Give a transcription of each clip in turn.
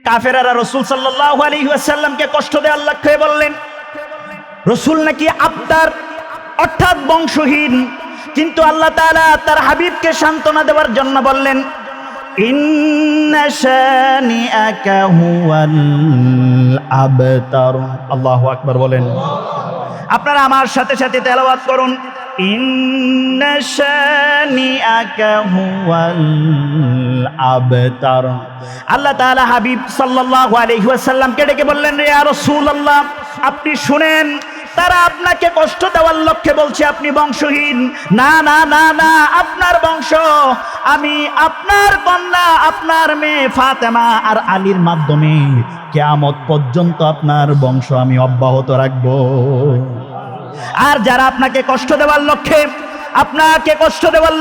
কাফেরারা রাসূল সাল্লাল্লাহু আলাইহি ওয়াসাল্লামকে কষ্ট দেওয়ার লক্ষ্যে বললেন, রাসূল নাকি আবতার অর্থাৎ বংশহীন। কিন্তু আল্লাহ তাআলা তার হাবিবকে সান্ত্বনা দেওয়ার জন্য বললেন, ইন্না শানিআকা হুয়াল আবতার। আল্লাহু আকবার বলেন। আপনারা আমার সাথে সাথে তেলাওয়াত করুন, ইন্না শানিআকা হুয়াল আবতার। আল্লাহ তাআলা হাবিব সাল্লাল্লাহু আলাইহি ওয়াসাল্লামকে ডেকে বললেন, ইয়া রাসূলুল্লাহ, আপনি শুনেন, তারা আপনাকে কষ্ট দেওয়ার লক্ষ্যে বলছে আপনি বংশহীন। না না না না, আপনার বংশ, আমি আপনার কন্যা, আপনার মেয়ে ফাতেমা আর আলীর মাধ্যমে কিয়ামত পর্যন্ত আপনার বংশ আমি অব্যাহত রাখব। আর যারা আপনাকে কষ্ট দেওয়ার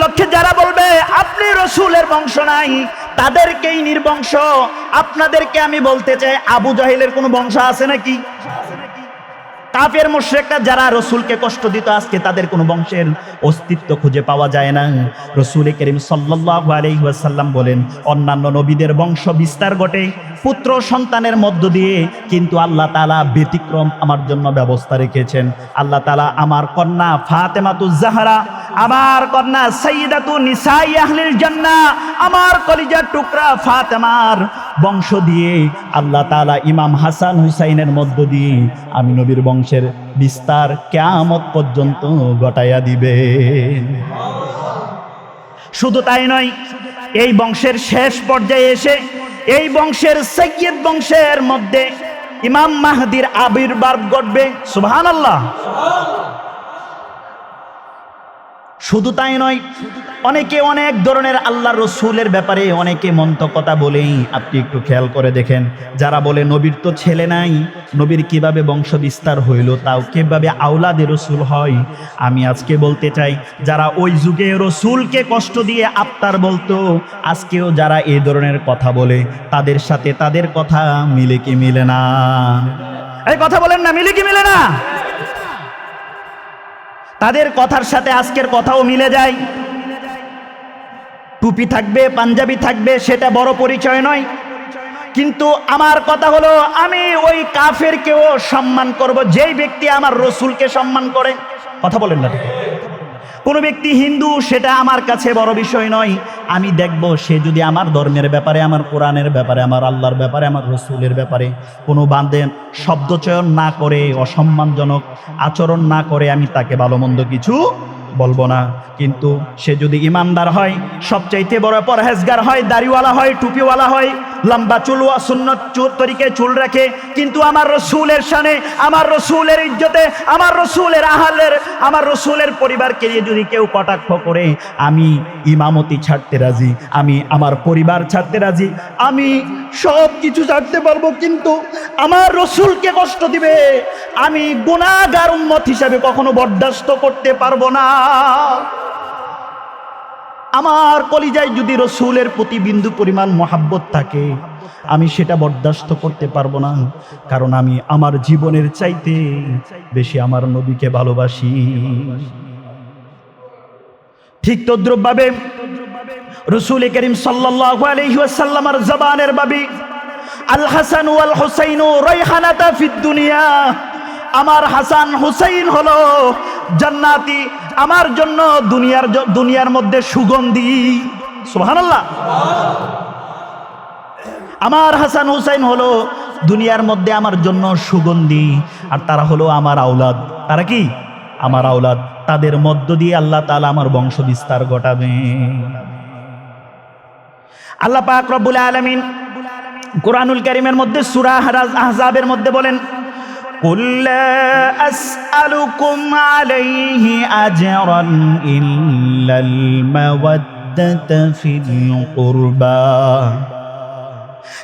লক্ষ্যে যারা বলবে আপনি রাসূলের বংশ নাই, তাদেরকেই নির্বংশ। আপনাদেরকে আমি বলতে চাই, আবু জাহেলের কোনো বংশ আছে নাকি? কাফের মুশরিকরা যারা রাসূলকে কষ্ট দিত, আজকে তাদের কোনো বংশের অস্তিত্ব খুঁজে পাওয়া যায় না। রাসূল করিম সাল্লাল্লাহু আলাইহি ওয়াসাল্লাম বলেন, অন্যান্য নবীদের বংশ বিস্তার ঘটে পুত্র সন্তানের মধ্য দিয়ে, কিন্তু আল্লাহ তাআলা ব্যতিক্রম আমার জন্য ব্যবস্থা রেখেছেন। আল্লাহ তাআলা আমার কন্যা ফাতেমাতুজ জাহরা, আমার কন্যা সাইয়্যিদাতু নিসাই আহলিল জান্নাহ, আমার কলিজার টুকরা ফাতেমার বংশ দিয়ে আল্লাহ তাআলা ইমাম হাসান হুসাইনের মধ্য দিয়ে আমি নবীর বংশের বিস্তার কিয়ামত পর্যন্ত ঘটাইয়া দিবেন। শুধু তাই নয়, এই বংশের শেষ পর্যায়ে এসে এই বংশের সাইয়্যিদ বংশের মধ্যে ইমাম মাহদির আবির্ভাব ঘটবে। সুবহানাল্লাহ। শুধু তাই নয়, অনেকে অনেক ধরনের আল্লাহ রসুলের ব্যাপারে অনেকে মন্ত্র কথা বলেই, আপনি একটু খেয়াল করে দেখেন, যারা বলে নবীর তো ছেলে নাই, নবীর কিভাবে বংশ বিস্তার হইল, তাও কিভাবে আওলাদে রসুল হয়। আমি আজকে বলতে চাই, যারা ওই যুগে রসুলকে কষ্ট দিয়ে আবতার বলতো, আজকেও যারা এই ধরনের কথা বলে, তাদের সাথে তাদের কথা মিলে কি মিলে না? এই কথা বলেন না, মিলে কি মিলে না? তাদের কথার সাথে আজকের কথাও মিলে যায়। টুপি থাকবে, পাঞ্জাবি থাকবে, সেটা বড় পরিচয় নয়। কিন্তু আমার কথা হলো, আমি ওই কাফেরকেও সম্মান করব যেই ব্যক্তি আমার রসুলকে সম্মান করে। কথা বলেন না? কোনো ব্যক্তি হিন্দু, সেটা আমার কাছে বড় বিষয় নয়। আমি দেখব সে যদি আমার ধর্মের ব্যাপারে, আমার কোরআনের ব্যাপারে, আমার আল্লাহর ব্যাপারে, আমার রসুলের ব্যাপারে কোনো বাঁধে শব্দচয়ন না করে, অসম্মানজনক আচরণ না করে, আমি তাকে ভালো মন্দ কিছু বলবো না। কিন্তু সে যদি ইমানদার হয়, সবচাইতে বড় পরহেজগার হয়, দাড়িওয়ালা হয়, টুপিওয়ালা হয়, লম্বা চুল ও সুন্নত তরিকায় চুল রাখে, কিন্তু আমার রসুলের শানে, আমার রসুলের ইজ্জতে, আমার রসুলের আহলের, আমার রসুলের পরিবারকে নিয়ে যদি কেউ কটাক্ষ করে, আমি ইমামতি ছাড়তে রাজি, আমি আমার পরিবার ছাড়তে রাজি, আমি সব কিছু ছাড়তে পারবো, কিন্তু আমার রসুলকে কষ্ট দিবে, আমি গুনাহগার উম্মত হিসাবে কখনো বরদাস্ত করতে পারবো না। আমার কলিজায় যদি রসুলের প্রতি বিন্দু পরিমাণ মহাব্বত থাকে, আমি সেটা বরদাস্ত করতে পারবো না, কারণ আমি আমার জীবনের চাইতে বেশি আমার নবীকে ভালোবাসি। ঠিক তদ্রুপভাবে রাসূল করিম সাল্লাল্লাহু আলাইহি ওয়াসাল্লামের জবানের বাবি আল হাসান ওয়াল হুসাইন রাইহানাতা ফিদ দুনিয়া, আমার হাসান হুসাইন হলো জান্নাতি, আমার জন্য দুনিয়ার মধ্যে সুগন্ধি। সুবহানাল্লাহ। আমার হাসান হুসাইন হলো দুনিয়ার মধ্যে আমার জন্য সুগন্ধি, আর তারা হলো আমার আওলাদ। তারা কি? আমার আওলাদ। তাদের মধ্য দিয়ে আল্লাহ তাআলা আমার বংশ বিস্তার ঘটাবে। আল্লাহ পাক রব্বুল আলামিন কুরআনুল কারীমের মধ্যে সূরা আহজাবের মধ্যে বলেন, কুল লা আসআলুকুম আলাইহি আজরান ইল্লাল মাওয়াদ্দাতা ফিল কুরবা।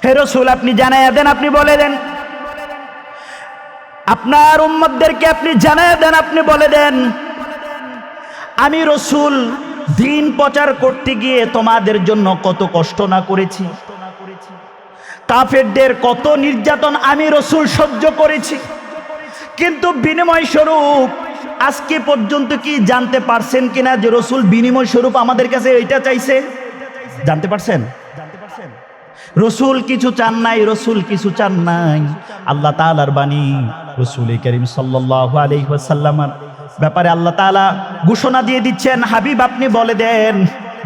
হে রাসূল, আপনি জানায়া দেন, আপনি বলে দেন, আপনার উম্মতদেরকে আপনি জানায়া দেন, আপনি বলে দেন, আমি রাসূল দিন প্রচার করতে গিয়ে তোমাদের জন্য কত কষ্ট না করেছি, কাফেরদের কত নির্যাতন আমি রাসূল সহ্য করেছি, কিন্তু বিনিময় স্বরূপ আজকে পর্যন্ত কি জানতে পারছেন কিনা যে রাসূল বিনিময় স্বরূপ আমাদের কাছে এইটা চাইছে? জানতে পারছেন? রসুল কিছু চান নাই, রসুল কিছু চান নাই। আল্লাহ তাআলার বাণী রসুল করিম সাল্লাল্লাহু আলাইহি ওয়াসাল্লামের ব্যাপারে আল্লাহ তাআলা ঘোষণা দিয়ে দিচ্ছেন, হাবিব আপনি বলে দেন।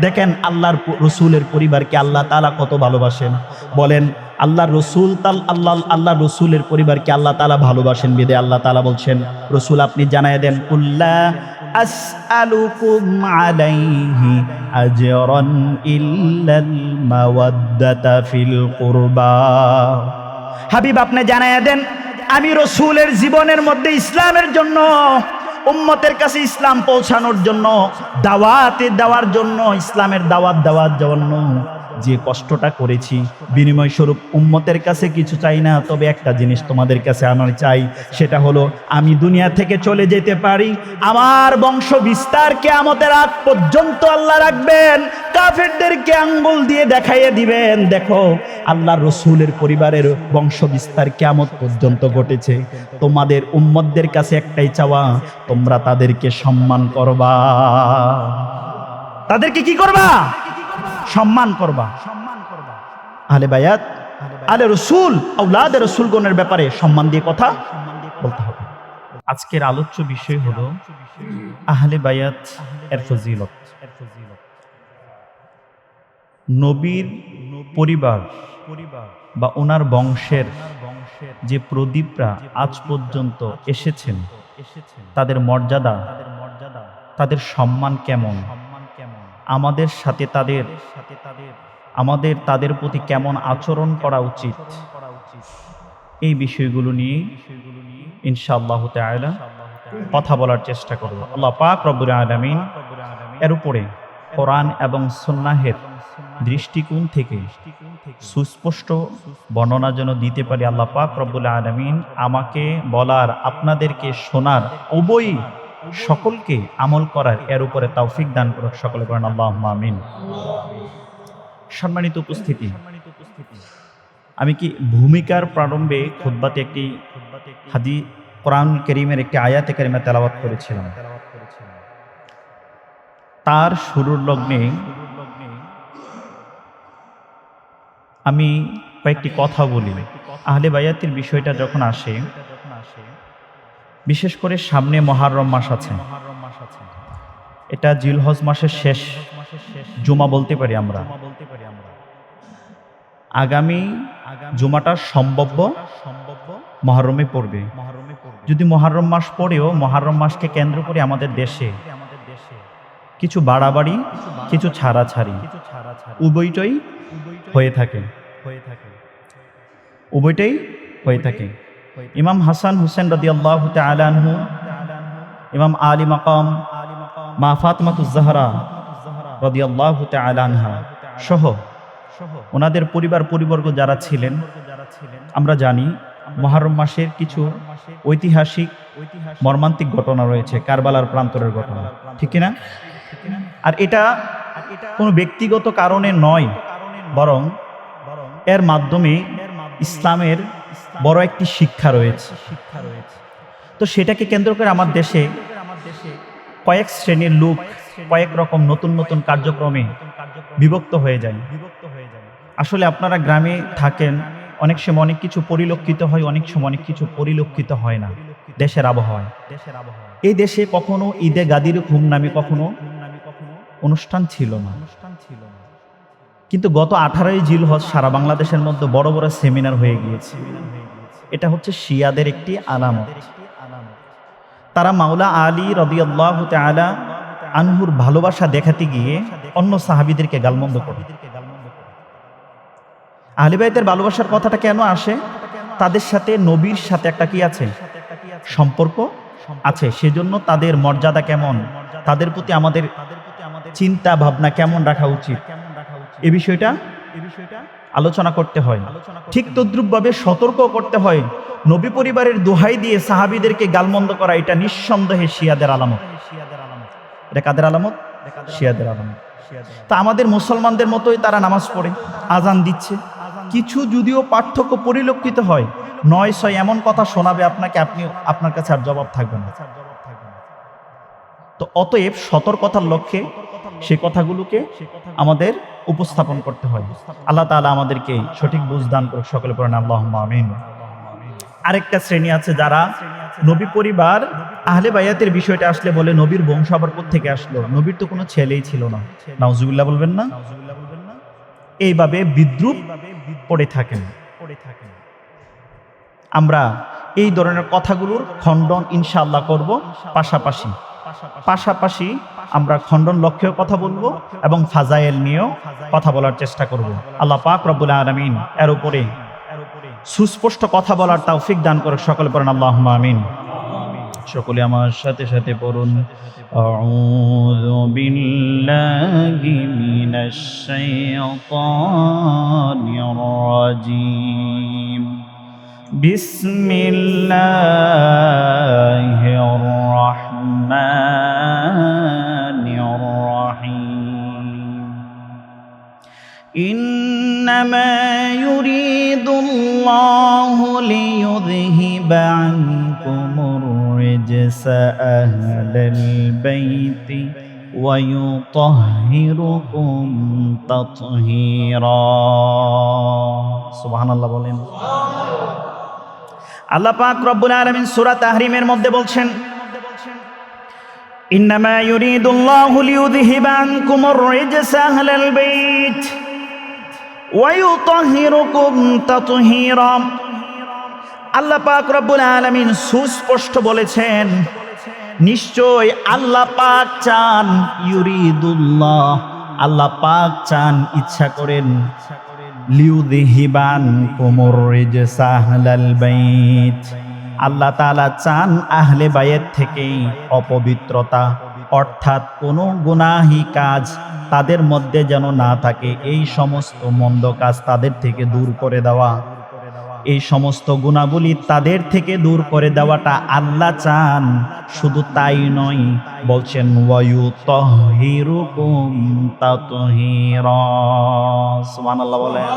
দেখেন আল্লাহর রসুলের পরিবারকে আল্লাহ তাআলা কত ভালোবাসেন। বলেন আল্লাহ রসুল আল্লাহ রসুলের পরিবারকে আল্লাহ তাআলা ভালোবাসেন বিদে আল্লাহ তাআলা বলছেন, রসুল আপনি জানায় দেন, কুল্লা আসআলুকুম আলাইহি আজরান ইল্লাল মাওয়াদ্দাতা ফিল কুরবা। হাবিব আপনি জানায় দেন, আমি রসুলের জীবনের মধ্যে ইসলামের জন্য, উম্মতের কাছে ইসলাম পৌঁছানোর জন্য, দাওয়াতে দেওয়ার জন্য, ইসলামের দাওয়াত দেওয়ার জন্য যে কষ্টটা করেছি, বিনিময় স্বরূপ উম্মতের কাছে কিছু চাই না, তবে একটা জিনিস তোমাদের কাছে আমার চাই, সেটা হলো আমি দুনিয়া থেকে চলে যেতে পারি, আমার বংশ বিস্তার কিয়ামতের আগ পর্যন্ত আল্লাহ রাখবেন। কাফেরদেরকে আঙ্গুল দিয়ে দেখাইয়ে দিবেন, দেখো আল্লাহ রসুলের পরিবারের বংশ বিস্তার কিয়ামত পর্যন্ত ঘটেছে। তোমাদের উম্মতদের কাছে একটাই চাওয়া, তোমরা তাদেরকে সম্মান করবা। তাদেরকে কি করবা? সম্মান করবা। আহলে বায়াত, আহলে রসুল, আওলাদ রসুলগণের ব্যাপারে সম্মান দিয়ে কথা বলতে হবে। আজকের আলোচ্য বিষয় হলো আহলে বায়াত এর ফজিলত। নবীর পরিবার বা ওনার বংশের যে প্রদীপরা আজ পর্যন্ত এসেছেন, তাদের মর্যাদা, তাদের সম্মান কেমন, আমাদের সাথে তাদের প্রতি কেমন আচরণ করা উচিত, এই বিষয়গুলো নিয়ে ইনশাআল্লাহ তাআলা কথা বলার চেষ্টা করব। আল্লাহ পাক রব্বুল আলামিন এর উপরে কোরআন এবং সুন্নাহের দৃষ্টিকোণ থেকে সুস্পষ্ট বর্ণনা যেন দিতে পারি, আল্লাহ পাক রব্বুল আলামিন আমাকে বলার, আপনাদেরকে শোনার, উভয়ই সকলকে আমল করার এর উপরে তৌফিক দান করুক। সকলে বলেন আল্লাহুম্মা আমিন। সম্মানিত উপস্থিতি, আমি কি ভূমিকার প্রারম্ভে খুতবাতে একটি কোরআন কারীমের একটি আয়াতে কারিমা তেলাওয়াত করেছিলাম। তার শুরুর লগ্নে আমি কয়েকটি কথা বলি। আহলে বায়াতের বিষয়টা যখন আসে, বিশেষ করে সামনে মুহররম মাস আছে, এটা জিলহজ মাসের শেষ জুমা বলতে পারি আমরা। আগামী জুমাটা সম্ভাব্য মুহররমে পড়বে। যদি মুহররম মাস পড়েও মুহররম মাসকে কেন্দ্র করে আমাদের দেশে কিছু বাড়াবাড়ি, কিছু ছাড়াছাড়ি, উভয়টাই হয়ে থাকে। ইমাম হাসান হুসেন রাদিয়াল্লাহু তাআলা আনহু, ইমাম আলী মাকাম মা ফাতিমাতুজ জাহরা রাদিয়াল্লাহু তাআলা আনহা সহ ওনাদের পরিবর্গ যারা ছিলেন, আমরা জানি মুহররম মাসের কিছু ঐতিহাসিক মর্মান্তিক ঘটনা রয়েছে, কারবালার প্রান্তরের ঘটনা, ঠিক কিনা? আর এটা কোনো ব্যক্তিগত কারণে নয়, বরং এর মাধ্যমে ইসলামের বড় একটি শিক্ষা রয়েছে। তো সেটাকে কেন্দ্র করে আমার দেশে কয়েক শ্রেণীর লোক কয়েক রকম নতুন নতুন কার্যক্রমে বিভক্ত হয়ে যায়। আসলে আপনারা গ্রামে থাকেন, অনেক সময় অনেক কিছু পরিলক্ষিত হয়, অনেক সময় অনেক কিছু পরিলক্ষিত হয় না দেশের আবহাওয়ায়। এই দেশে কখনো ঈদে গাদির ঘুম নামে কখনো অনুষ্ঠান ছিল না, কিন্তু গত 18ই জিলহজ সারা বাংলাদেশের মধ্যে বড় বড় সেমিনার হয়ে গিয়েছে। এটা হচ্ছে শিয়াদের একটি আলামত। তারা মাওলা আলী রাদিয়াল্লাহু তাআলা আনহুর ভালোবাসা দেখাতে গিয়ে অন্য সাহাবীদেরকে গালমন্দ করে। আহলে বাইতের ভালোবাসার কথাটা কেন আসে? তাদের সাথে নবীর সাথে একটা কি আছে? সম্পর্ক আছে। সেজন্য তাদের মর্যাদা কেমন, তাদের প্রতি আমাদের চিন্তা ভাবনা কেমন রাখা উচিত, এ বিষয়টা আলোচনা করতে হয়। ঠিক তদ্রুপভাবে সতর্ক করতে হয়। নবী পরিবারের দোহাই দিয়ে সাহাবীদেরকে গালমন্দ করা, এটা নিঃসন্দেহে শিয়াদের আলামত। এটা কাদের আলামত? শিয়াদের আলামত। তা আমাদের মুসলমানদের মতোই তারা নামাজ পড়ে, আজান দিচ্ছে, কিছু যদিও পার্থক্য পরিলক্ষিত হয়, 9-6 এমন কথা শোনাবে আপনাকে, আপনার কাছে আর জবাব থাকবে না। তো অতএব সতর্কতার লক্ষ্যে সে কথাগুলোকে আমাদের উপস্থাপন করতে হয়। আল্লাহ তাআলা আমাদেরকে সঠিক বুঝ দান করুক, সকলে পড়েন আল্লাহুম্মা আমিন। আরেকটা শ্রেণী আছে যারা নবী পরিবার আহলে বায়াতের বিষয়টা আসলে বলে নবীর বংশ আবার কোত্থেকে আসলো, নবীর তো কোনো ছেলেই ছিল না। নাউজুবিল্লাহ বলবেন না? এইভাবে বিদ্রুপ পড়ে থাকেন। আমরা এই ধরনের কথাগুলোর খণ্ডন ইনশাআল্লাহ করব। পাশাপাশি আমরা খণ্ডন লক্ষ্যেও কথা বলবো এবং ফাজাইল নিয়েও কথা বলার চেষ্টা করব। আল্লাহ পাক রব্বুল আলামিন এর উপরে সুস্পষ্ট কথা বলার তৌফিক দান করে, সকলে পড়েন আল্লাহুম্মা আমিন। সকলে আমার সাথে সাথে পড়ুন, আউযু বিল্লাহি মিনাশ শাইতানির রাজিম, বিসমিল্লাহির রাহমানির রাহিম। ইন্নামা ইউরিদুল্লাহু লিইয়ুযহিবা আনকুমুর রিজসা আহলাল বাইতি ওয়া ইউতাহহিরুকুম তাতহীরা। সুবহানাল্লাহ বলেন। আল্লাহ পাক রব্বুল আলামিন সূরা তাহরিমের মধ্যে বলছেন, ইন্নামা ইউরিদুল্লাহু লিইয়ুযহিবা আনকুমুর রিজসা আহলাল বাইত ওয়া ইউতাহহিরুকুম তাতহীরা। আল্লাহ পাক রব্বুল আলামিন সুস্পষ্ট বলেছেন, নিশ্চয় আল্লাহ পাক চান, ইউরিদুল্লাহ আল্লাহ পাক চান, ইচ্ছা করেন, লিইয়ুযহিবা আনকুমুর রিজসা আহলাল বাইত, আল্লাহ তাআলা চান আহলে বায়েত থেকে অপবিত্রতা অর্থাৎ কোনো গুনাহি কাজ তাদের মধ্যে যেন না থাকে, এই সমস্ত মন্দ কাজ তাদের থেকে দূর করে দেওয়া, এই সমস্ত গুনাহগুলি তাদের থেকে দূর করে দেওয়াটা আল্লাহ চান। শুধু তাই নয়, বলছেন ওয়ায়ুতাহহিরুকুম তাতহীরা। সুবহানাল্লাহ বলেন।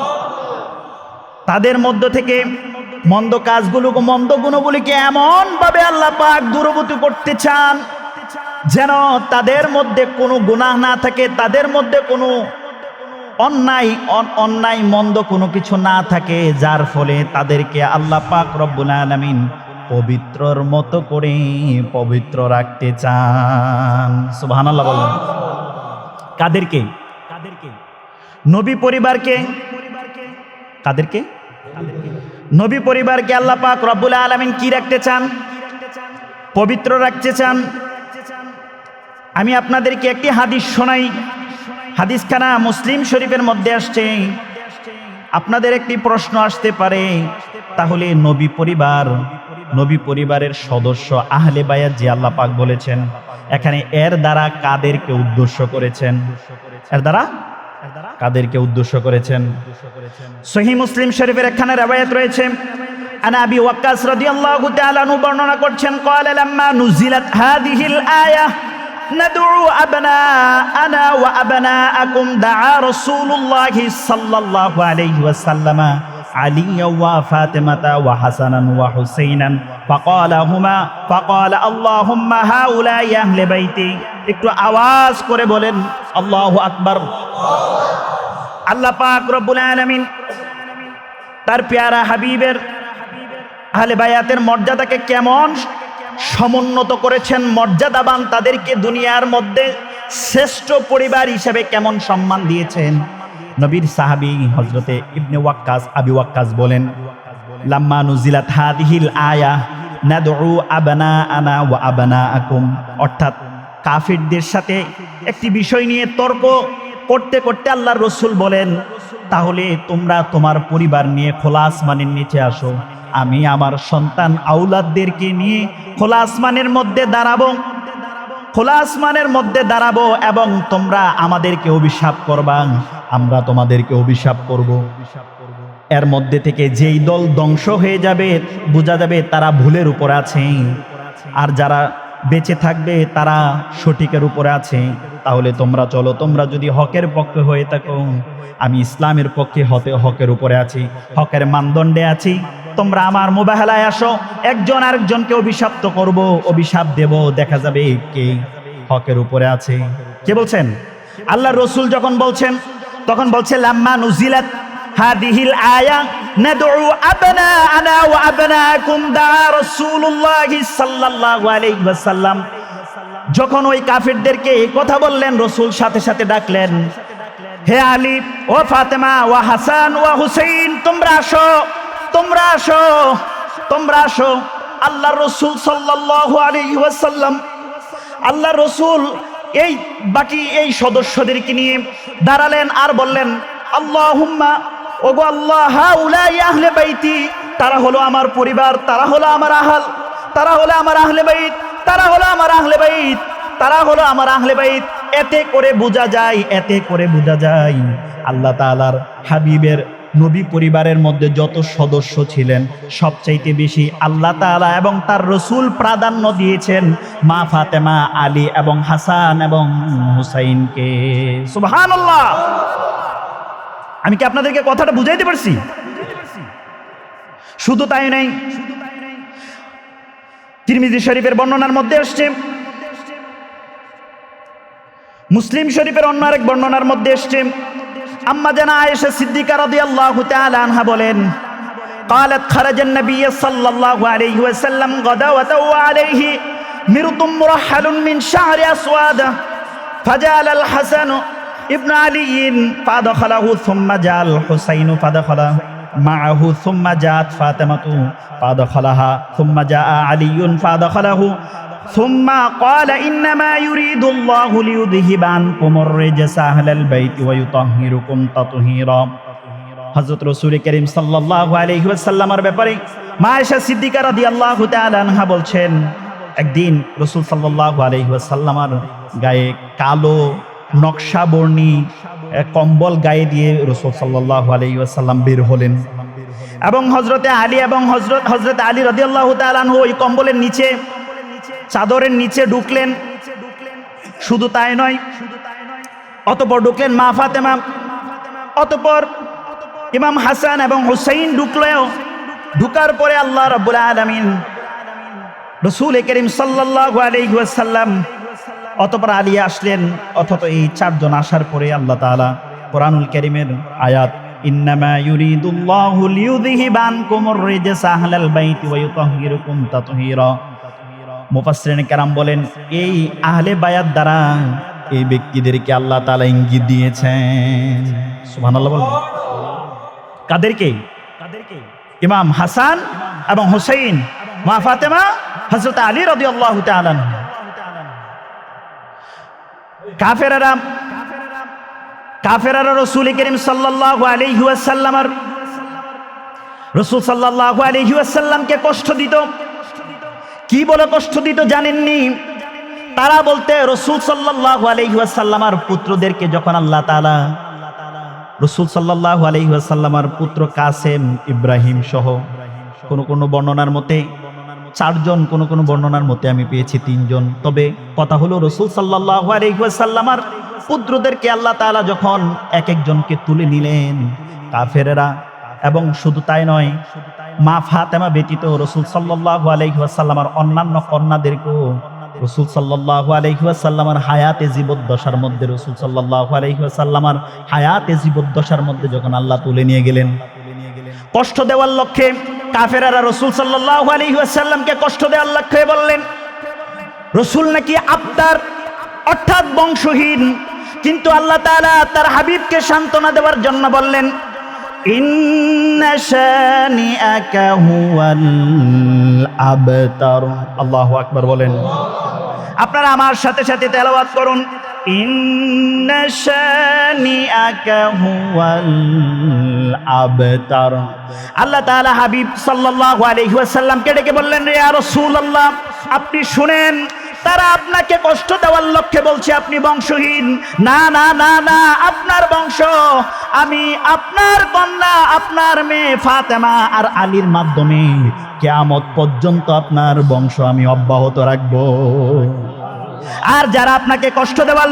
তাদের মধ্য থেকে মন্দ কাজগুলোকে, মন্দ গুণগুলিকে এমন ভাবে আল্লাহ পাক দূরীভূত করতে চান যেন তাদের মধ্যে কোনো গুনাহ না থাকে, তাদের মধ্যে কোনো অন্যায় মন্দ কোনো কিছু না থাকে, যার ফলে তাদেরকে আল্লাহ পাক রব্বুল আলামিন পবিত্রর মতো করে পবিত্র রাখতে চান। সুবহানাল্লাহ বলেন। কাদেরকে? নবী পরিবারকে। কাদেরকে? নবী পরিবারকে আল্লাহ পাক রব্বুল আলামিন কি রাখতে চান? পবিত্র রাখতে চান। আমি আপনাদেরকে একটি হাদিস শোনাই। হাদিসখানা মুসলিম শরীফের মধ্যে আসছে। আপনাদের একটি প্রশ্ন আসতে পারে, তাহলে নবী পরিবারের সদস্য আহলে বায়াত যে আল্লাহ পাক বলেছেন, এখানে এর দ্বারা কাদেরকে উদ্দেশ্য করেছেন? এর দ্বারা কাদেরকে উদ্দেশ্য করেছেন? সহিহ মুসলিম শরীফের একখানে riwayat রয়েছে, আনা আবি ওয়াক্কাস রাদিয়াল্লাহু তাআলা আনহু বর্ণনা করছেন, ক্বালা লাম্মা নুজিলাত হাযিহিল আয়াহ ندعو أبناءنا وأبناءكم دعا رسول الله صلى الله عليه وسلم عليا وفاطمة وحسنا وحسينا فقال اللهم هؤلاء أهل بيتي। একটু আওয়াজ করে বলেন আল্লাহু আকবার। আল্লাহ পাক রব্বুল আলামিন তার প্যারা হাবিবের আহলে বায়াতের মর্যাদাকে কেমন সমুন্নত করেছেন, মর্যাদাবান, তাদেরকে দুনিয়ার মধ্যে শ্রেষ্ঠ পরিবার হিসেবে কেমন সম্মান দিয়েছেন। নবীর সাহাবী হযরতে ইবনে ওয়াক্কাস, আবি ওয়াক্কাস বলেন, লাম্মা নুজিলাত হাযিহিল আয়া নাদউ আবনাআনা ওয়া আবনাআকুম, অর্থাৎ কাফিরদের সাথে একটি বিষয় নিয়ে তর্ক করতে করতে আল্লাহর রাসূল বলেন, তাহলে তোমরা তোমার পরিবার নিয়ে খোলা আসমানের নিচে আসো, আমি আমার সন্তান আওলাদদেরকে নিয়ে খোলা আসমানের মধ্যে দাঁড়াবো এবং তোমরা আমাদেরকে অভিশাপ করবা, আমরা তোমাদেরকে অভিশাপ করব। এর মধ্যে থেকে যেই দল ধ্বংস হয়ে যাবে, বোঝা যাবে তারা ভুলের উপর আছে, আর যারা বেঁচে থাকবে তারা সঠিকের উপরে আছে। তাহলে তোমরা চলো, তোমরা যদি হকের পক্ষে হয়ে থাকো, আমি ইসলামের পক্ষে হকের উপরে আছি, হকের মানদণ্ডে আছি, তোমরা আমার মুবাহালায় আসো, একজন আরেকজনকে অভিশাপ্ত করব, অভিশাপ দেব, দেখা যাবে কে হকের উপরে আছে। কে বলছেন? আল্লাহ রসুল যখন বলছেন তখন বলছে লাম্মা নুজিলাত হাদিহিল আয়া নাদউ আবনাআনা ওয়া আবনাকুম দা রাসূলুল্লাহ সাল্লাল্লাহু আলাইহি ওয়াসাল্লাম। যখন ওই কাফিরদেরকে এই কথা বললেন, রসুল সাথে সাথে ডাকলেন, হে আলী ও ফাতেমা ওয়া হাসান ওয়া হুসাইন, তোমরা আসো, তোমরা আসো, তোমরা আসো। আল্লাহ রসুল সাল্লাল্লাহু আলাইহি ওয়াসাল্লাম, আল্লাহ রসুল এই বাকি এই সদস্যদেরকে নিয়ে দাঁড়ালেন আর বললেন, আল্লাহুম্মা, ওগো আল্লাহ, হাউলাই আহলে বাইতি, তারা হলো আমার পরিবার, তারা হলো আমার আহল, তারা হলো আমার আহলে বাইত, তারা হলো আমার আহলে বাইত, তারা হলো আমার আহলে বাইত। এতে করে বোঝা যায়, এতে করে বোঝা যায় আল্লাহ তাআলার হাবিবের নবী পরিবারের মধ্যে যত সদস্য ছিলেন সবচাইতে বেশি আল্লাহ তাআলা এবং তার রসুল প্রাধান্য দিয়েছেন মা ফাতেমা, আলী এবং হাসান এবং হুসাইনকে। সুবহানাল্লাহ। আমি কি আপনাদেরকে কথাটা বুঝাইতে পারছি? শুধু তাই নাই, তিরমিজি শরীফের বর্ণনার মধ্যে আসছে, মুসলিম শরীফের অন্য আরেক বর্ণনার মধ্যে আসছে, আম্মা জানা আয়েশা সিদ্দিকা রাদিয়াল্লাহু তাআলা আনহা বলেন, قالت خرج النبي صلى الله عليه وسلم غدوة وعليه مرط مرحل من شعر أسود فجعل الحسن ابن علي فدخله ثم جاء الحسين فدخل معه ثم جاءت فاطمة فدخلها ثم جاء علي فدخله ثم قال إنما يريد الله ليذهب عنكم الرجس أهل البيت ويطهركم تطهيرا। হযরত রাসূল করিম সাল্লাল্লাহু আলাইহি ওয়াসাল্লামের ব্যাপারে মা আয়েশা সিদ্দিকা রাদিয়াল্লাহু তাআলা আনহা বলছেন, একদিন রাসূল সাল্লাল্লাহু আলাইহি ওয়াসাল্লামের গায়ে কালো নকশা বর্ণী কম্বল গায়ে দিয়ে রাসূল সাল্লাল্লাহু আলাইহি ওয়াসাল্লাম বের হলেন এবং হযরতে আলী এবং হযরত আলী রাদিয়াল্লাহু তাআলা আনহু ওই কম্বলের নিচে, চাদরের নিচে ঢুকলেন। শুধু তাই নয়, অতঃপর ঢুকলেন মা ফাতেমা, অতঃপর ইমাম হাসান এবং হুসাইন ঢুকলেও, ঢুকার পরে আল্লাহ রাব্বুল আলামিন রাসূল করিম সাল্লাল্লাহু আলাইহি ওয়াসাল্লাম, অতঃপর আলী আসলেন। অথচ এই চারজন আসার পরে আল্লাহ তাআলা কোরআনুল কারীমের আয়াত ইন্নামা ইউরিদুল্লাহু লিইউযহিবা আনকুমুর রিজসা আহলাল বাইতি ওয়া ইউতাহহিরুকুম তাতহীরা। মুফাসসিরিন কেরাম বলেন, এই আহলে বায়াত দ্বারা এই ব্যক্তিদেরকে আল্লাহ তাআলা ইঙ্গিত দিয়েছেন। সুবহানাল্লাহ বলেন। কাদেরকে? ইমাম হাসান এবং হুসাইন, মা ফাতেমা, হযরত আলী রাদিয়াল্লাহু তাআলা। কাফেররা রাসূল করিম সাল্লাল্লাহু আলাইহি ওয়াসাল্লামের, রাসূল সাল্লাল্লাহু আলাইহি ওয়াসাল্লামকে কষ্ট দিত। কি বলে কষ্ট দিত জানেননি? তারা বলতে রাসূল সাল্লাল্লাহু আলাইহি ওয়াসাল্লামের পুত্রদেরকে যখন আল্লাহ তাআলা রাসূল সাল্লাল্লাহু আলাইহি ওয়াসাল্লামের পুত্র কাসেম, ইব্রাহিম সহ কোন বর্ণনার মতে 4 জন, কোন বর্ণনার মতে আমি পেয়েছি 3 জন। তবে কথা হলো রাসূল সাল্লাল্লাহু আলাইহি ওয়াসাল্লামের পুত্রদেরকে আল্লাহ তাআলা যখন এক একজনকে তুলে নিলেন, কাফেররা, এবং শুধু তাই নয়, মা ফাতেমা ব্যতীত রাসূল সাল্লাল্লাহু আলাইহি ওয়াসাল্লামের অন্যান্য কন্যাদেরকেও রাসূল সাল্লাল্লাহু আলাইহি ওয়াসাল্লামের হায়াতে জীবদ্দশার মধ্যে, রাসূল সাল্লাল্লাহু আলাইহি ওয়াসাল্লামের হায়াতে জীবদ্দশার মধ্যে যখন আল্লাহ তুলে নিয়ে গেলেন, কষ্ট দেওয়ার লক্ষ্যে কাফেররা রাসূল সাল্লাল্লাহু আলাইহি ওয়াসাল্লামকে কষ্ট দেওয়ার লক্ষ্যে বললেন, রাসূল নাকি আপনার অর্থাৎ বংশহীন। কিন্তু আল্লাহ তাআলা তার হাবিবকে সান্ত্বনা দেওয়ার জন্য বললেন, ইন্না শানিআকা হুয়াল আবতার। আল্লাহু আকবার বলেন। আপনারা আমার সাথে সাথে তেলাওয়াত করুন, ইন্না শানিআকা হুয়াল আবতার। আল্লাহ তাআলা হাবিব সাল্লাল্লাহু আলাইহি ওয়াসাল্লামকে ডেকে বললেন, ইয়া রাসূলুল্লাহ, আপনি শুনেন, তারা আপনাকে কষ্ট দেওয়ার লক্ষ্যে বলছে আপনি বংশহীন। না না না না, আপনার বংশ, আমি আপনার কন্যা, আপনার মেয়ে ফাতেমা আর আলীর মাধ্যমে কিয়ামত পর্যন্ত আপনার বংশ আমি অব্যাহত রাখব। আর যারা আপনাকে কষ্ট দেওয়ার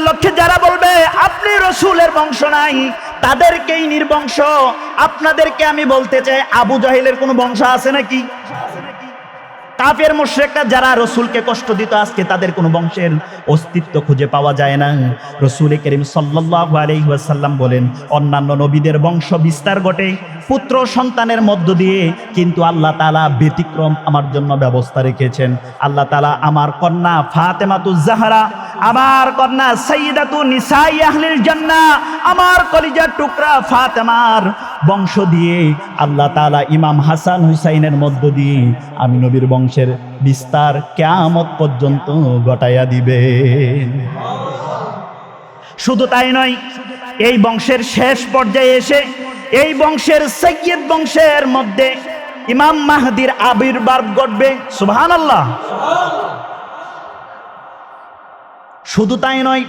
লক্ষ্যে যারা বলবে আপনি রাসূলের বংশ নাই, তাদেরকেই নির্বংশ। আপনাদেরকে আমি বলতে চাই, আবু জাহেলের কোনো বংশ আছে নাকি? কাফের মুশরিকরা যারা রসুলকে কষ্ট দিত, আজকে তাদের কোনো বংশের অস্তিত্ব খুঁজে পাওয়া যায় না। রসুল করিম সাল্লাল্লাহু আলাইহি ওয়াসাল্লাম বলেন, অন্যান্য নবীদের বংশ বিস্তার ঘটে পুত্র সন্তানের মধ্য দিয়ে, কিন্তু আল্লাহ তাআলা ব্যতিক্রম আমার জন্য ব্যবস্থা রেখেছেন। আল্লাহ তাআলা আমার কন্যা ফাতেমাতুজ জাহরা, আমার কন্যা সাইয়্যিদাতু নিসাই আহলিল জান্নাহ, আমার কলিজার টুকরা ফাতেমার বংশ দিয়ে আল্লাহ তাআলা ইমাম হাসান হুসাইনের মধ্য দিয়ে আমি নবীর বংশের বিস্তার কিয়ামত পর্যন্ত ঘটাইয়া দিবেন। শুধু তাই নয়, এই বংশের শেষ পর্যায়ে এসে এই বংশের সাইয়্যিদ বংশের মধ্যে ইমাম মাহদির আবির্ভাব ঘটবে। সুবহানাল্লাহ। শুধু তাই নয়,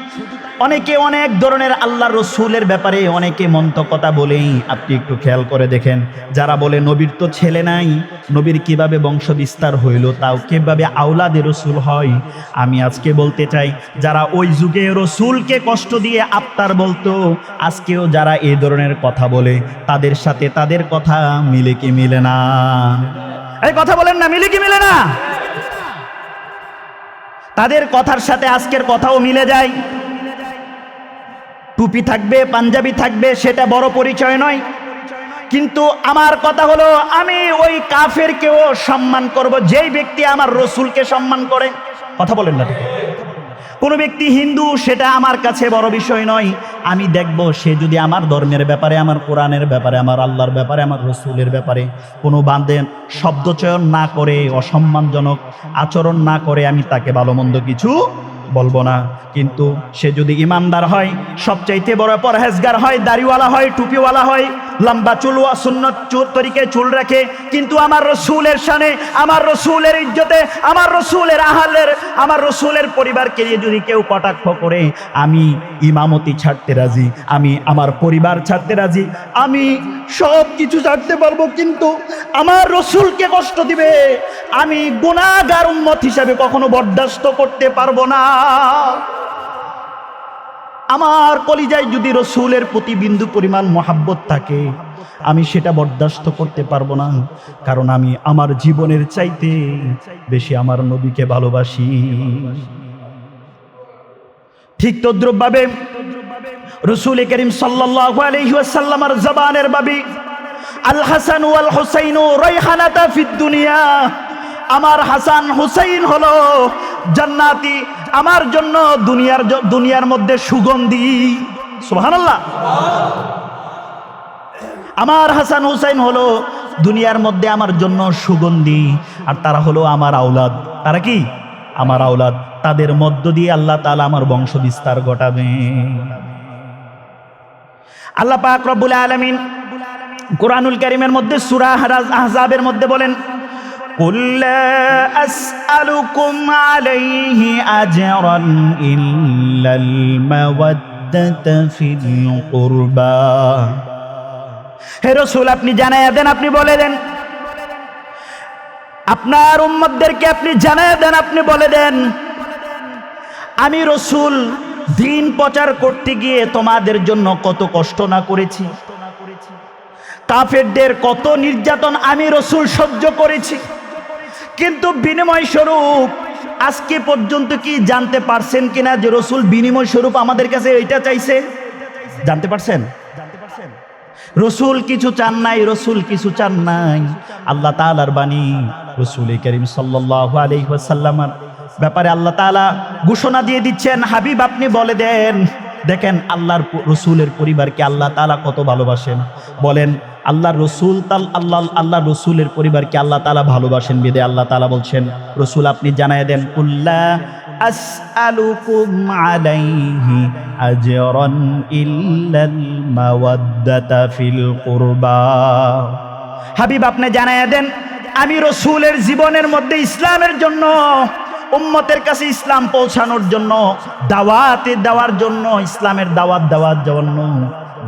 অনেকে অনেক ধরনের আল্লাহ রসুলের ব্যাপারে অনেকে মন্ত্র কথা বলেই, আপনি একটু খেয়াল করে দেখেন, যারা বলে নবীর তো ছেলে নাই, নবীর কিভাবে বংশ বিস্তার হইল, তাও কিভাবে আওলাদে রসুল হয়। আমি আজকে বলতে চাই, যারা ওই যুগে রসুলকে কষ্ট দিয়ে আত্মার বলতো, আজকেও যারা এই ধরনের কথা বলে, তাদের সাথে তাদের কথা মিলে কি মিলে না? এই কথা বলেন না, মিলে কি মিলে না? তাদের কথার সাথে আজকের কথাও মিলে যায়। টুপি থাকবে, পাঞ্জাবি থাকবে, সেটা বড় পরিচয় নয়। কিন্তু আমার কথা হলো, আমি ওই কাফেরকেও সম্মান করব যেই ব্যক্তি আমার রসুলকে সম্মান করে। কথা বলেন না? কোনো ব্যক্তি হিন্দু, সেটা আমার কাছে বড় বিষয় নয়। আমি দেখব সে যদি আমার ধর্মের ব্যাপারে, আমার কোরআনের ব্যাপারে, আমার আল্লাহর ব্যাপারে, আমার রসুলের ব্যাপারে কোনো বাঁধে শব্দচয়ন না করে, অসম্মানজনক আচরণ না করে, আমি তাকে ভালো মন্দ কিছু বলবো না। কিন্তু সে যদি ইমানদার হয়, সবচাইতে বড় পরহেজগার হয়, দাড়িওয়ালা হয়, টুপিওয়ালা হয়, লম্বা চুল ও সুন্নত তরিকে চুল রাখে, কিন্তু আমার রসুলের শানে, আমার রসুলের ইজ্জতে, আমার রসুলের আহলের, আমার রসুলের পরিবারকে নিয়ে যদি কেউ কটাক্ষ করে, আমি ইমামতি ছাড়তে রাজি, আমি আমার পরিবার ছাড়তে রাজি, আমি সব কিছু ছাড়তে পারবো, কিন্তু আমার রসুলকে কষ্ট দিবে, আমি গুনাহগার উম্মত হিসাবে কখনো বরদাস্ত করতে পারবো না। আমার কলিজায় যদি রসুলের প্রতি বিন্দু পরিমাণ মহাব্বত থাকে, আমি সেটা বরদাস্ত করতে পারবো না, কারণ আমি আমার জীবনের চাইতে বেশি আমার নবীকে ভালোবাসি। ঠিক তদ্রুপভাবে রসুল করিম সাল্লাল্লাহু আলাইহি ওয়াসাল্লামের জবানের বাবি আল হাসান ওয়াল হুসাইন রাইহানাতা ফিদ দুনিয়া, আমার হাসান হুসাইন হলো জান্নাতি, আমার জন্য দুনিয়ার মধ্যে সুগন্ধি। সুবহানাল্লাহ। আমার হাসান হুসাইন হলো দুনিয়ার মধ্যে আমার জন্য সুগন্ধি, আর তারা হলো আমার আওলাদ। তারা কি? আমার আওলাদ। তাদের মধ্য দিয়ে আল্লাহ তাআলা আমার বংশ বিস্তার ঘটাবে। আল্লাহ পাক রব্বুল আলামিন কুরআনুল কারীমের মধ্যে সূরা আহজাবের মধ্যে বলেন, কুল লা আসআলুকুম আলাইহি আজরান ইল্লাল মাওয়াদ্দাতা ফিল কুরবা। হে রাসূল, আপনি জানায়া দেন, আপনি বলে দেন, আপনার উম্মতদেরকে আপনি জানায়া দেন, আপনি বলে দেন, আমি রাসূল দ্বীন প্রচার করতে গিয়ে তোমাদের জন্য কত কষ্ট না করেছি, কাফেরদের কত নির্যাতন আমি রাসূল সহ্য করেছি, কিন্তু বিনিময় স্বরূপ আজকে পর্যন্ত কি জানতে পারছেন কিনা যে রাসূল বিনিময় স্বরূপ আমাদের কাছে এইটা চাইছে? জানতে পারছেন? রাসূল কিছু চান নাই, রাসূল কিছু চান নাই। আল্লাহ তাআলার বাণী রাসূল করিম সাল্লাল্লাহু আলাইহি ওয়াসাল্লামের ব্যাপারে আল্লাহ তাআলা ঘোষণা দিয়ে দিচ্ছেন, হাবিব আপনি বলে দেন, দেখেন আল্লাহর রসুলের পরিবারকে আল্লাহ তাআলা কত ভালোবাসেন। বলেন আল্লাহ রসুল আল্লাহ রসুলের পরিবারকে আল্লাহ তাআলা ভালোবাসেন বিদে আল্লাহ তাআলা বলছেন, রসুল আপনি জানায় দেন, কুল্লা আসআলুকুম আলাইহি আজরান ইল্লাল মাওয়াদ্দাতা ফিল কুরবা। হাবিব আপনি জানায় দেন, আমি রসুলের জীবনের মধ্যে ইসলামের জন্য, উম্মতের কাছে ইসলাম পৌঁছানোর জন্য, দাওয়াতে দেওয়ার জন্য, ইসলামের দাওয়াত দেওয়ার জন্য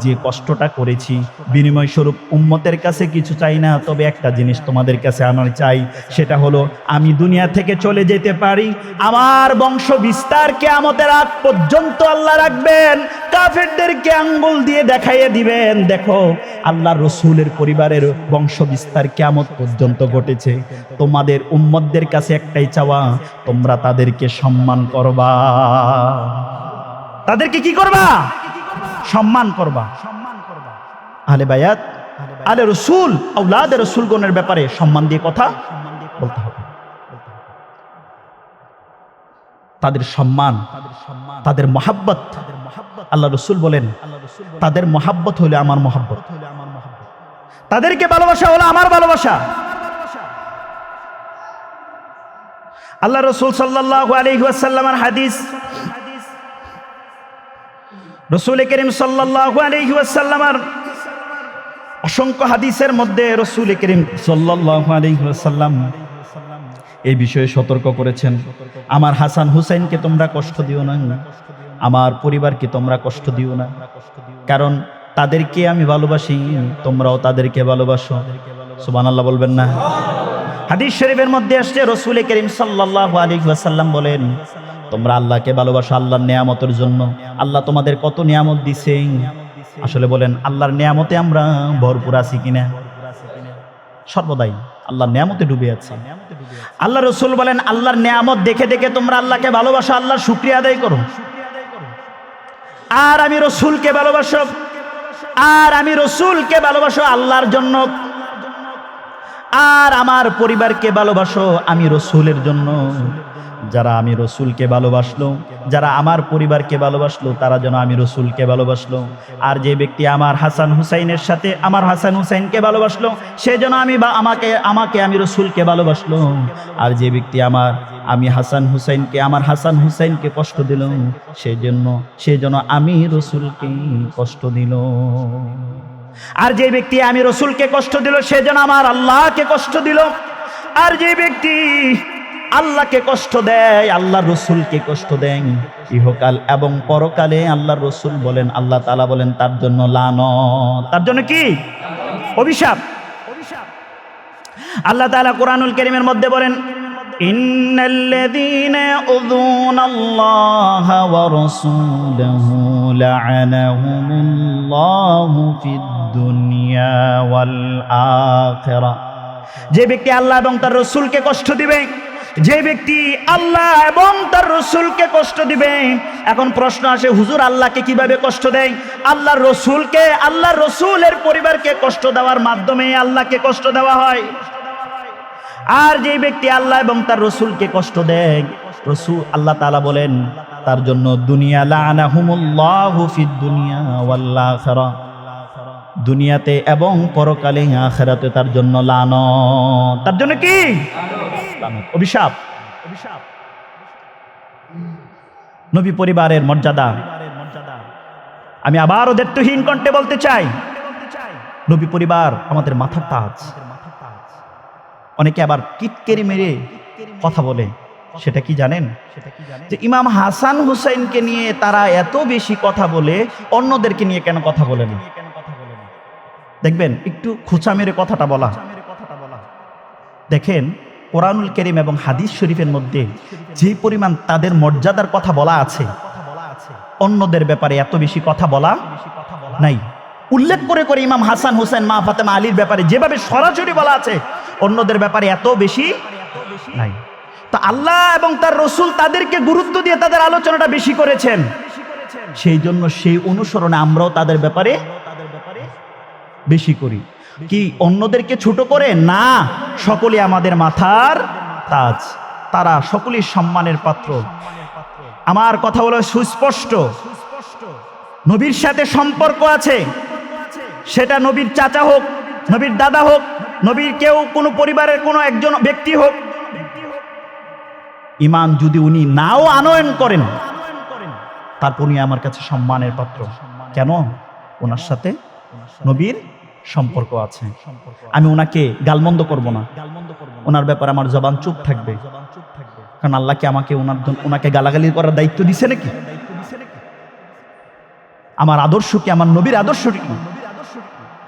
যে কষ্টটা করেছি বিনিময় স্বরূপ উম্মতের কাছে কিছু চাই না, তবে একটা জিনিস তোমাদের কাছে আমার চাই, সেটা হলো আমি দুনিয়া থেকে চলে যেতে পারি, আমার বংশ বিস্তার কিয়ামতের আগ পর্যন্ত আল্লাহ রাখবেন। কাফেরদেরকে আঙ্গুল দিয়ে দেখাইয়ে দিবেন, দেখো আল্লাহর রসুলের পরিবারের বংশ বিস্তার কিয়ামত পর্যন্ত ঘটেছে। তোমাদের উম্মতদের কাছে একটাই চাওয়া, তোমরা তাদেরকে সম্মান করবা। তাদেরকে কি করবা? সম্মান করবা। আহলে বায়াত, আহলে রসুল, আওলাদে রসুলগণের ব্যাপারে সম্মান দিয়ে কথা বলতে হবে। তাদের সম্মান, তাদের মহাব্বত, আল্লাহ রসুল বলেন তাদের মহাব্বত হলো আমার মহাব্বত, তাদেরকে ভালোবাসা হলো আমার ভালোবাসা। আল্লাহ রসুল সাল্লাল্লাহু আলাইহি ওয়াসাল্লামের হাদিস, রসুল করিম সাল্লাল্লাহু আলাইহি ওয়াসাল্লামের অসংখ্য হাদিসের মধ্যে রসুল করিম সাল্লাল্লাহু আলাইহি ওয়াসাল্লাম এই বিষয়ে সতর্ক করেছেন, আমার হাসান হুসাইনকে তোমরা কষ্ট দিও না, আমার পরিবারকে তোমরা কষ্ট দিও না, কারণ তাদেরকে আমি ভালোবাসি, তোমরাও তাদেরকে ভালোবাসো। সুবহানাল্লাহ বলবেন না? হাদিস শরীফের মধ্যে আসছে রসুল করিম সাল্লাল্লাহু আলাইহি ওয়াসাল্লাম বলেন, তোমরা আল্লাহকে ভালোবাসো আল্লাহর নিয়ামতের জন্য। আল্লাহ তোমাদের কত নিয়ামত দিছে, আসলে বলেন আল্লাহর নিয়ামতে আমরা ভরপুর আছি কিনা? সর্বদাই আল্লাহর নিয়ামতে ডুবে আছে। আল্লাহ রসুল বলেন আল্লাহর নিয়ামত দেখে দেখে তোমরা আল্লাহকে ভালোবাসো, আল্লাহর শুকরিয়া আদায় করো। আর আমি রসুলকে ভালোবাসো, আর আমি রসুলকে ভালোবাসো আল্লাহর জন্য, আর আমার পরিবারকে ভালোবাসো আমি রসুলের জন্য। যারা আমি রসুলকে ভালোবাসলো, যারা আমার পরিবারকে ভালোবাসলো, তারা যেন আমি রসুলকে ভালোবাসলো। আর যে ব্যক্তি আমার হাসান হুসাইনের সাথে আমার হাসান হুসাইনকে ভালোবাসলো, সে যেন আমাকে আমি রসুলকে ভালোবাসলো। আর যে ব্যক্তি আমি হাসান হুসাইনকে আমার হাসান হুসাইনকে কষ্ট দিল, সে যেন আমি রসুলকে কষ্ট দিল। আর যে ব্যক্তি আমি রসুলকে কষ্ট দিল, সে যেন আমার আল্লাহকে কষ্ট দিল। আর যে ব্যক্তি আল্লাহকে কষ্ট দেয়, আল্লাহর রসুলকে কষ্ট দেয়, ইহকাল এবং পরকালে আল্লাহর রসুল বলেন, আল্লাহ তাআলা বলেন তার জন্য লানত, তার জন্য কি? অভিশাপ। আল্লাহ তাআলা কুরআনুল কারীমের মধ্যে বলেন, ইন্নাল্লাযীনা ইউযুনাল্লাহা ওয়া রাসূলাহু লা'আনাহুমুল্লাহু ফিদ দুনিয়া ওয়াল আখিরাহ। যে ব্যক্তি আল্লাহ এবং তার রাসূলকে কষ্ট দিবে, যে ব্যক্তি আল্লাহ এবং তার রসুলকে কষ্ট দিবে। এখন প্রশ্ন আসে, হুজুর আল্লাহকে কিভাবে কষ্ট দেয়? আল্লাহর রসুলকে, আল্লাহর রসুলের পরিবারকে কষ্ট দেওয়ার মাধ্যমে আল্লাহকে কষ্ট দেওয়া হয়। আর যে ব্যক্তি আল্লাহ এবং তার রসুলকে কষ্ট দেয়, আল্লাহ তাআলা বলেন তার জন্য দুনিয়া লা'আনাহুমুল্লাহু ফিদ দুনিয়া ওয়াল আখিরাহ, দুনিয়াতে এবং পরকালে আখিরাতে তার জন্য লানত, তার জন্য কি? অভিশাপ। নবী পরিবারের মর্যাদা আমি আবারও দ্ব্যর্থহীন কণ্ঠে বলতে চাই, নবী পরিবার আমাদের মাথার তাজ। অনেকে আবার কিটকেরি মেরে কথা বলে, সেটা কি জানেন? যে ইমাম হাসান হুসাইনকে নিয়ে তারা এত বেশি কথা বলে, অন্যদেরকে নিয়ে কেন কথা বলে না? দেখবেন একটু খোঁচা মেরে কথাটা বলা। দেখেন কোরআনুল কারীম এবং হাদিস শরীফের মধ্যে যে পরিমাণ তাদের মর্যাদার কথা বলা আছে, অন্যদের ব্যাপারে এত বেশি কথা বলা নাই। উল্লেখ করে করে ইমাম হাসান হুসাইন, মা ফাতেমা আলীর ব্যাপারে যেভাবে সরাসরি বলা আছে, অন্যদের ব্যাপারে এত বেশি নাই। তো আল্লাহ এবং তার রসুল তাদেরকে গুরুত্ব দিয়ে তাদের আলোচনাটা বেশি করেছেন, সেই জন্য সেই অনুসরণে আমরাও তাদের ব্যাপারে বেশি করি। কি অন্যদেরকে ছোট করে? না, সকলে আমাদের মাথার তাজ, তারা সকলেই সম্মানের পাত্র। আমার কথা হলো সুস্পষ্ট, নবীর সাথে সম্পর্ক আছে, সেটা নবীর চাচা হোক, নবীর দাদা হোক, নবীর কেউ কোনো পরিবারের কোনো একজন ব্যক্তি হোক, ঈমান যদি উনি নাও আনয়ন করেন, তারপর উনি আমার কাছে সম্মানের পাত্র। কেন? ওনার সাথে নবীর সম্পর্ক আছে। আমি ওনাকে গালমন্দ করব না, ওনার ব্যাপারে আমার জবান চুপ থাকবে, কারণ আল্লাহ কি আমাকে ওনাকে গালাগালি করার দায়িত্ব দিছে নাকি? আমার আদর্শ কি, আমার নবীর আদর্শ কি?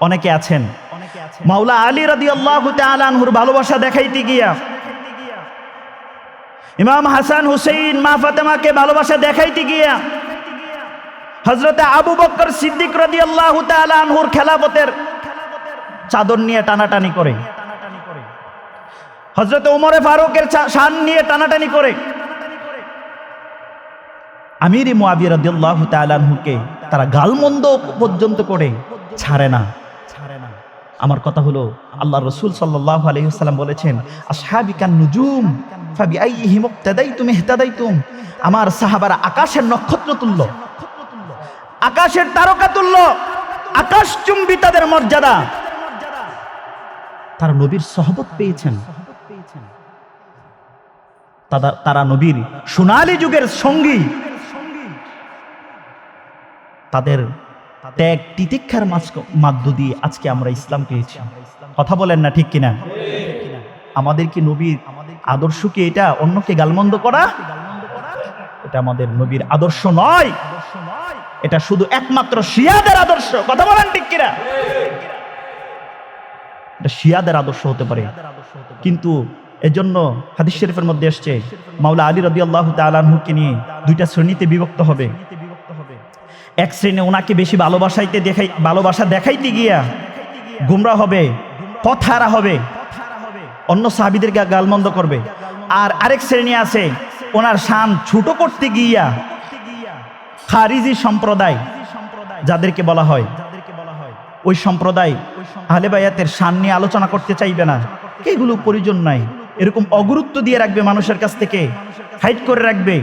অনেকে আছেন মাওলা আলী রাদিয়াল্লাহু তাআলা আনহুর ভালোবাসা দেখাইতে গিয়া, ইমাম হাসান হুসাইন মা ফাতেমাকে ভালোবাসা দেখাইতে গিয়া হযরতে আবু বকর সিদ্দিক রাদিয়াল্লাহু তাআলা আনহুর খেলাফতের চাদর নিয়ে টানাটানি করে, হযরতে ওমরে ফারুকের শান নিয়ে টানাটানি করে, আমির মুআবিয়া রাদিয়াল্লাহু তাআলা আনহুকে তারা গালমন্দ পর্যন্ত করে ছাড়ে না। আমার কথা হলো, আল্লাহর রাসূল সাল্লাল্লাহু আলাইহি ওয়াসাল্লাম বলেছেন, আসহাবিকান নুজুম ফাবিআইহিম ইক্তাদাইতুম ইহতাদাইতুম। আমার সাহাবারা আকাশের নক্ষত্র তুল্য, আকাশের তারকা তুল্য, আকাশচুম্বী তাদের মর্যাদা। তারা নবীর সহবত পেয়েছেন, তারা নবীর সোনালী যুগের সঙ্গী। তাদের ত্যাগ তিতিক্ষার মাধ্য দিয়ে আজকে আমরা ইসলাম পেয়েছি। কথা বলেন না ঠিক কিনা? আমাদের কি নবীর আদর্শ কি এটা অন্যকে গালমন্দ করা? এটা আমাদের নবীর আদর্শ নয়, এটা শুধু একমাত্র শিয়াদের আদর্শ। কথা বলেন ঠিক কিনা? এটা শিয়াদের আদর্শ হতে পারে, কিন্তু এজন্য হাদিস শরীফের মধ্যে আসছে মাওলা আলী রাদিয়াল্লাহু তাআলা আনহুকে নিয়ে দুইটা শ্রেণীতে বিভক্ত হবে। এক শ্রেণী ওনাকে বেশি ভালোবাসা দেখাইতে গিয়া গুমরা হবে, পথহারা হবে, অন্য সাহাবীদেরকে গালমন্দ করবে। আর আরেক শ্রেণী আছে ওনার শান ছোট করতে গিয়া খারিজি সম্প্রদায় যাদেরকে বলা হয়, ওই সম্প্রদায় আহলে বায়াতের শান নিয়ে আলোচনা করতে চাইবে না। এগুলো প্রয়োজন নাই, এরকম অগুরুত্ব দিয়ে রাখবে, মানুষের কাছ থেকে হাইড করে রাখবে।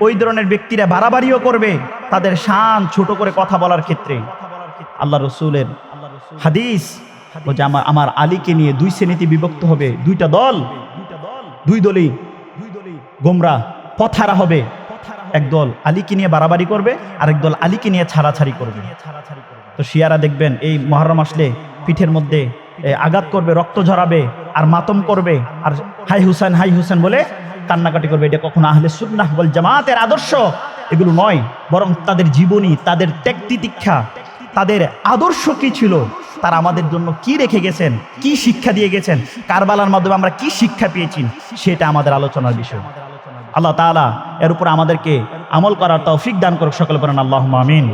ওই ধরনের ব্যক্তিরা বাড়াবাড়িও করবে তাদের শান ছোট করে কথা বলার ক্ষেত্রে। আল্লাহ রসুলের হাদিস ও যে আমার আলীকে নিয়ে দুই শ্রেণীতে বিভক্ত হবে, দুইটা দল, দুই দলই গোমরা পথহারা হবে। এক দল আলীকে নিয়ে বাড়াবাড়ি করবে, আরেক দল আলীকে নিয়ে ছাড়াছাড়ি করবে। তো শিয়ারা দেখবেন এই মুহররম আসলে পিঠের মধ্যে আঘাত করবে, রক্ত ঝরাবে, আর মাতম করবে, আর হাই হুসেন হাই হুসেন বলে কান্নাকাটি করবে। এটা কখনো আহলে সুন্নাহ ওয়াল জামাতের আদর্শ এগুলো নয়, বরং তাদের জীবনী, তাদের ত্যাগ তিতিক্ষা, তাদের আদর্শ কি ছিল, তারা আমাদের জন্য কি রেখে গেছেন, কি শিক্ষা দিয়ে গেছেন, কারবালার মাধ্যমে আমরা কি শিক্ষা পেয়েছি, সেটা আমাদের আলোচনার বিষয়। আল্লাহ তাআলা এর উপর আমাদেরকে আমল করার তৌফিক দান করুক। সকলে বলেন আল্লাহুম্মা আমিন।